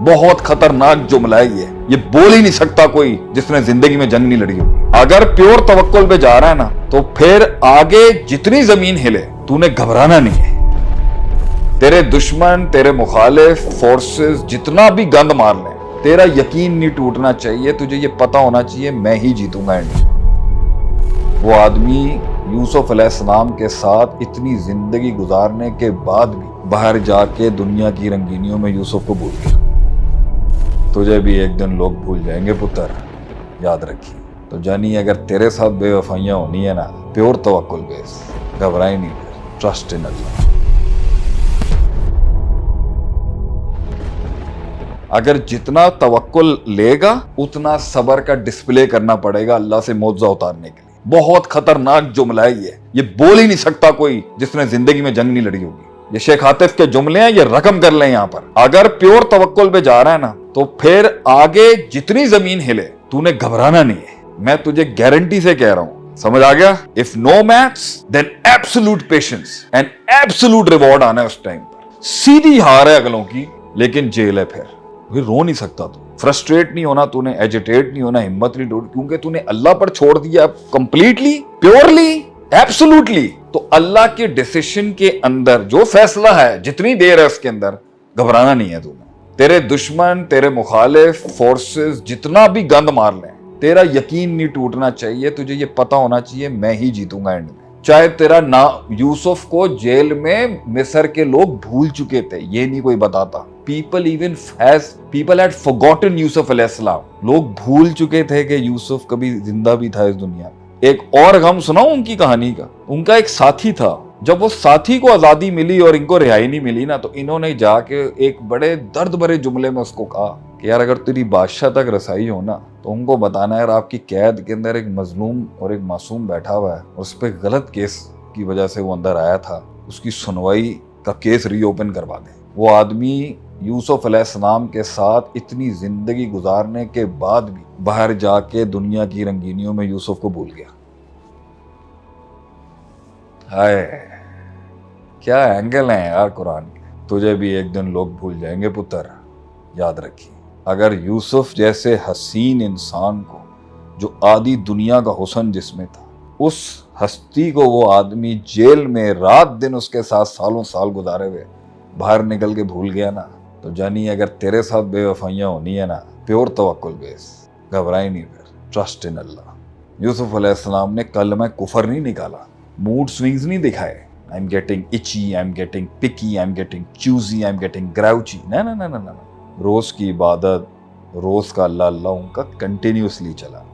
बहुत खतरनाक जुमला है ये बोल ही नहीं सकता कोई जिसने जिंदगी में जंग नहीं लड़ी होगी। अगर प्योर तवक्कुल पे जा रहा है ना तो फिर आगे जितनी जमीन हिले तूने घबराना नहीं है। तेरे दुश्मन, तेरे मुखालिफ फोर्सेस जितना भी गंद मार ले, तेरा यकीन नहीं टूटना चाहिए। तुझे ये पता होना चाहिए मैं ही जीतूंगा एंड में। वो आदमी यूसुफ अलैहिस्सलाम के साथ इतनी जिंदगी गुजारने के बाद भी बाहर जाके दुनिया की रंगीनियों में यूसुफ को भूल गया। तुझे भी एक दिन लोग भूल जाएंगे पुत्र, याद रखिए। तो जानी अगर तेरे साथ बेवफाइयां होनी है ना, प्योर तवक्कुल बेस, घबराई नहीं, ट्रस्ट इन अल्लाह। अगर जितना तवक्कुल लेगा उतना सबर का डिस्प्ले करना पड़ेगा अल्लाह से मौजज़ा उतारने के लिए। बहुत खतरनाक जुमला है ये बोल ही नहीं सकता कोई जिसने जिंदगी में जंग नहीं लड़ी होगी। ये शेख आतिफ के जुमले हैं, ये रकम कर लें यहां पर। अगर प्योर तवक्कुल पे जा रहा है ना तो फिर आगे जितनी जमीन हिले तूने घबराना नहीं है। मैं तुझे गारंटी से कह रहा हूं, समझ आ गया? If no maths then absolute patience and absolute reward आना है उस टाइम पर। सीधी हार है अगलों की, लेकिन जेल है। फिर रो नहीं सकता तू, फ्रस्ट्रेट नहीं होना तूने, एजिटेट नहीं होना, हिम्मत नहीं टूट, क्योंकि तूने अल्लाह पर छोड़ दिया कंप्लीटली, प्योरली, एब्सोल्युटली। तो अल्लाह के डिसीजन के अंदर जो फैसला है, जितनी देर है उसके अंदर, घबराना नहीं है तूने। तेरे दुश्मन, तेरे मुखालिफ फोर्सेस जितना भी गंद मार लें, तेरा यकीन नहीं टूटना चाहिए। तुझे ये पता होना चाहिए मैं ही जीतूंगा एंड में। चाहे तेरा ना यूसुफ को जेल में मिस्र के लोग भूल चुके थे, ये नहीं कोई बताता। people had forgotten यूसुफ अलैहिस्सलाम। लोग भूल चुके थे कि यूसुफ कभी जिंदा भी था इस दुनिया में। एक और गम सुनाऊं उनकी कहानी का। उनका एक साथी था, जब वो साथी को आजादी मिली और इनको रिहाई नहीं मिली ना, तो इन्होंने जाके एक बड़े दर्द भरे जुमले में उसको कहा कि यार अगर तेरी बादशाह तक रसाई हो ना तो उनको बताना यार आपकी कैद के अंदर एक मजलूम और एक मासूम बैठा हुआ है और उस पर गलत केस की वजह से वो अंदर आया था, उसकी सुनवाई का केस रीओपन करवा दे। वो आदमी यूसुफ अलैहिस्सलाम के साथ इतनी जिंदगी गुजारने के बाद भी बाहर जाके दुनिया की रंगीनियों में यूसुफ को भूल गया। हाय क्या एंगल है यार कुरान के। तुझे भी एक दिन लोग भूल जाएंगे पुत्र, याद रखिए। अगर यूसुफ जैसे हसीन इंसान को, जो आधी दुनिया का हुस्न जिसमें था, उस हस्ती को वो आदमी जेल में रात दिन उसके साथ सालों साल गुजारे हुए बाहर निकल के भूल गया ना, तो जानी अगर तेरे साथ बेवफाइयां होनी है ना, प्योर तवक्कुल बेस, घबराई नहीं, फिर ट्रस्ट इन अल्लाह। यूसुफ अलैहिस्सलाम ने कलमा कुफर नहीं निकाला, मूड स्विंग्स नहीं दिखाए। I am getting itchy, I am getting picky, I am getting choosy, I am getting grouchy. ना ना ना ना ना, रोज की इबादत, रोज का अल्लाह अल्लाह उनका कंटिन्यूसली चला।